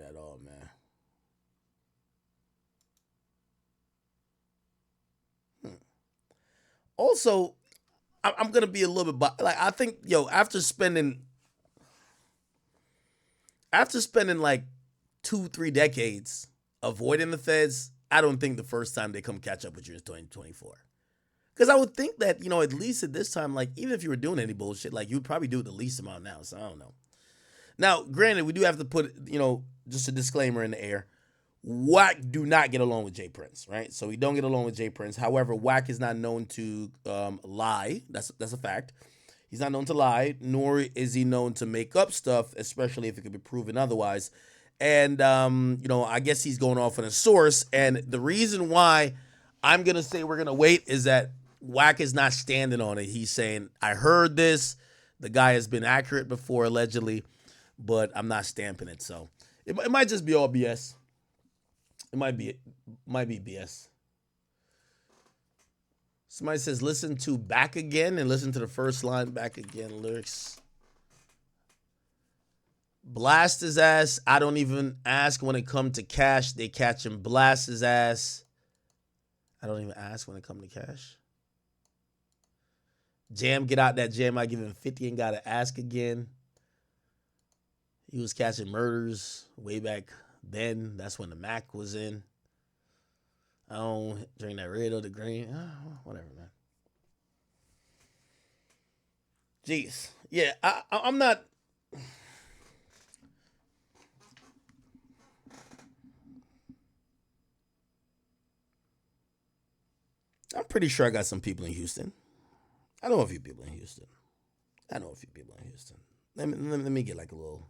at all, man. Also, I'm gonna be a little bit like I think, after spending like 2-3 decades avoiding the feds, I don't think the first time they come catch up with you is 2024. Because I would think that, you know, at least at this time, like, even if you were doing any bullshit, like, you'd probably do it the least amount now. So I don't know. Now, granted, we do have to put, you know, just a disclaimer in the air. Wack do not get along with Jay Prince, right? So we don't get along with Jay Prince. However, Wack is not known to lie. That's a fact. He's not known to lie, nor is he known to make up stuff, especially if it could be proven otherwise. And, you know, I guess he's going off on a source. And the reason why I'm going to say we're going to wait is that Wack is not standing on it. He's saying, I heard this. The guy has been accurate before, allegedly, but I'm not stamping it. So it might just be all BS. It might be BS. Somebody says, listen to Back Again and listen to the first line, Back Again lyrics blast his ass. I don't even ask when it come to cash. They catch him, blast his ass. I don't even ask when it come to cash. Jam, get out that jam. I give him 50 and gotta ask again. He was catching murders way back then. That's when the Mac was in. I don't drink that red or the green. Whatever, man. Jeez. Yeah, I'm not. I'm pretty sure I got some people in Houston. I know a few people in Houston. Let me get like a little.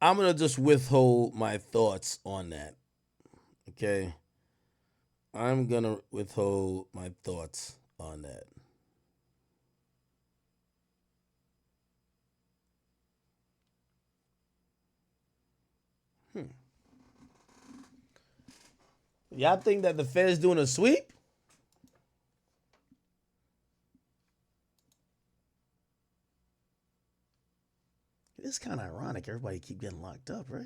I'm going to just withhold my thoughts on that. Okay? I'm going to withhold my thoughts on that. Y'all think that the Fed's doing a sweep? It's kind of ironic. Everybody keep getting locked up, right?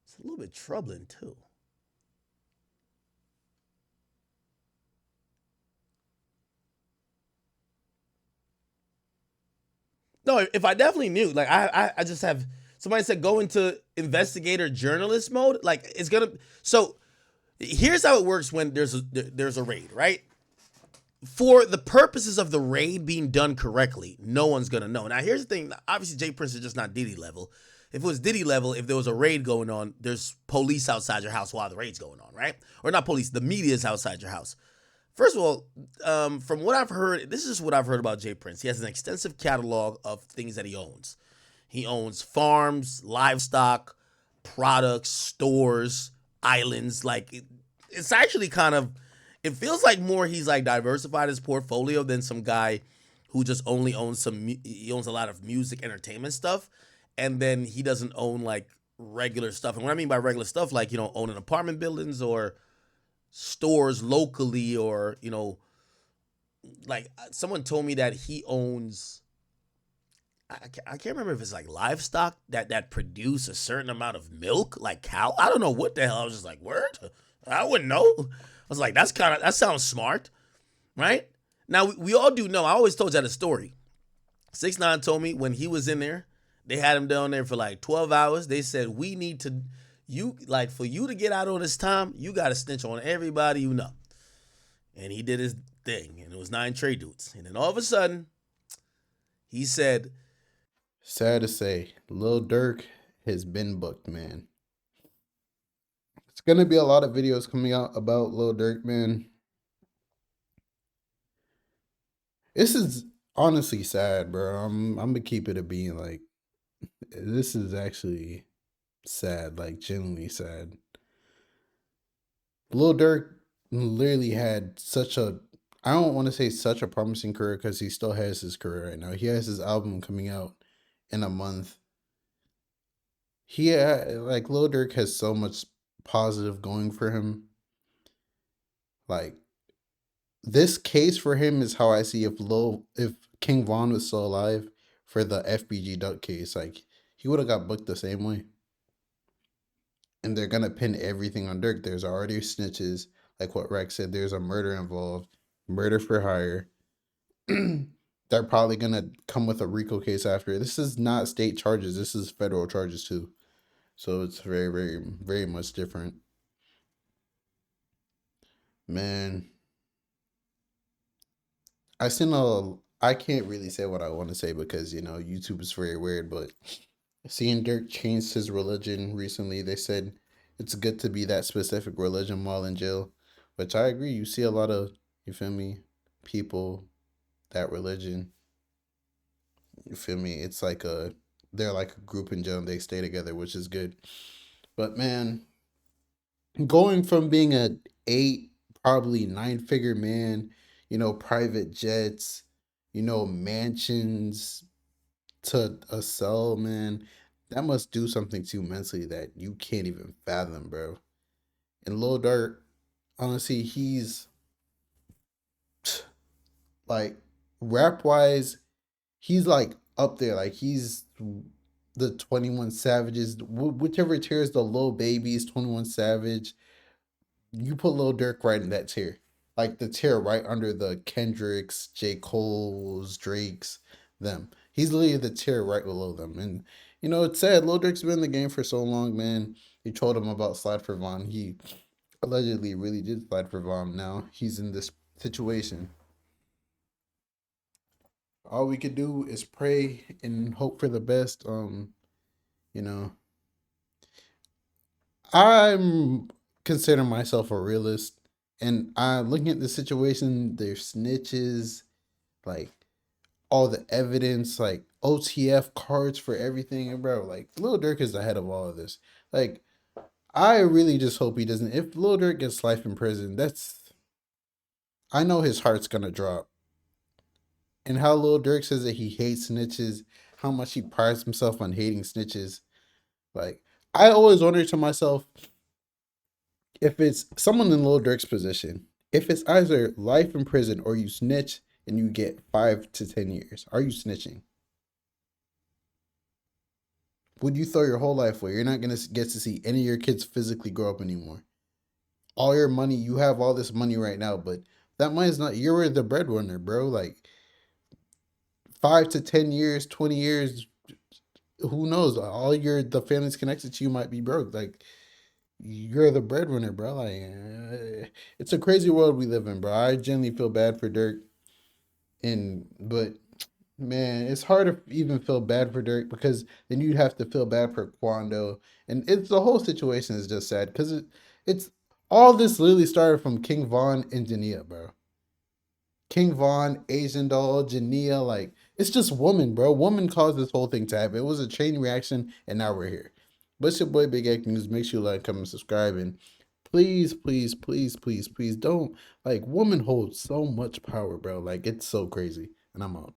It's a little bit troubling, too. No, if I definitely knew, like I just have somebody said go into investigator journalist mode. Like it's gonna. So here's how it works when there's a raid, right? For the purposes of the raid being done correctly, no one's gonna know. Now here's the thing. Obviously, Jay Prince is just not Diddy level. If it was Diddy level, if there was a raid going on, there's police outside your house while the raid's going on, right? Or not police, the media is outside your house. First of all, from what I've heard, this is what I've heard about Jay Prince. He has an extensive catalog of things that he owns. He owns farms, livestock, products, stores, islands. Like it's actually kind of, it feels like more he's like diversified his portfolio than some guy who just only owns he owns a lot of music, entertainment stuff. And then he doesn't own like regular stuff. And what I mean by regular stuff, like, owning apartment buildings or stores locally, or like someone told me that he owns, I can't remember if it's like livestock that produce a certain amount of milk, like cow. I don't know what the hell. I was just like, word? I wouldn't know. I was like, that sounds smart, right? Now we all do know. I always told you that story. 6ix9ine told me when he was in there, they had him down there for like 12 hours. They said, we need to, for you to get out on this time, you got to snitch on everybody you know. And he did his thing, and it was 9 Trey dudes. And then all of a sudden, he said, sad to say, Lil Durk has been booked, man. It's going to be a lot of videos coming out about Lil Durk, man. This is honestly sad, bro. I'm going to keep it a being. Like, this is actually sad, like genuinely sad. Lil Durk literally had I don't want to say such a promising career, because he still has his career right now. He has his album coming out in a month. Lil Durk has so much positive going for him. Like, this case for him is how I see if King Von was still alive for the FBG Duck case. Like, he would have got booked the same way. And they're going to pin everything on Durk. There's already snitches. Like what Rex said, there's a murder involved. Murder for hire. They're probably going to come with a RICO case after. This is not state charges. This is federal charges too. So it's very, very, very much different. Man. I can't really say what I want to say because, YouTube is very weird, but seeing Durk changed his religion recently, they said it's good to be that specific religion while in jail, which I agree. You see a lot of, you feel me, people, that religion, you feel me? It's like they're like a group in jail and they stay together, which is good. But man, going from being a 8, probably 9-figure man, private jets, mansions, to a cell, man, that must do something to you mentally that you can't even fathom, bro. And Lil Durk, honestly, he's like rap wise, he's like up there. Like he's the 21 Savages, whichever tier is the Lil Babies, 21 Savage. You put Lil Durk right in that tier. Like the tier right under the Kendricks, J. Cole's, Drake's, them. He's literally the tier right below them. And you know, it's sad. Lil Durk's been in the game for so long, man. You told him about Slide for Von. He allegedly really did slide for Von. Now he's in this situation. All we could do is pray and hope for the best. You know, I'm consider myself a realist, and I'm looking at the situation. There's snitches, like all the evidence, like OTF cards for everything, and bro, like Lil Durk is ahead of all of this. Like, I really just hope he doesn't. If Lil Durk gets life in prison, I know his heart's gonna drop. And how Lil Durk says that he hates snitches, how much he prides himself on hating snitches. Like, I always wonder to myself, if it's someone in Lil Durk's position, if it's either life in prison or you snitch and you get 5 to 10 years, are you snitching? Would you throw your whole life away? You're not going to get to see any of your kids physically grow up anymore. All your money, you have all this money right now, but that money is not, you're the breadwinner, bro. Like 5 to 10 years, 20 years, who knows? The family's connected to you might be broke. Like, you're the breadwinner, bro. Like, it's a crazy world we live in, bro. I genuinely feel bad for Dirk, but man, it's hard to even feel bad for Dirk because then you'd have to feel bad for Quando, and it's the whole situation is just sad because it's all this literally started from King Von and Jania, bro. King Von, Asian Doll, Jania, like it's just woman, bro. Woman caused this whole thing to happen. It was a chain reaction, and now we're here. But it's your boy Big Egg News. Make sure you like, comment, subscribe, and please, please, please, please, please don't, like, woman holds so much power, bro. Like, it's so crazy. And I'm out.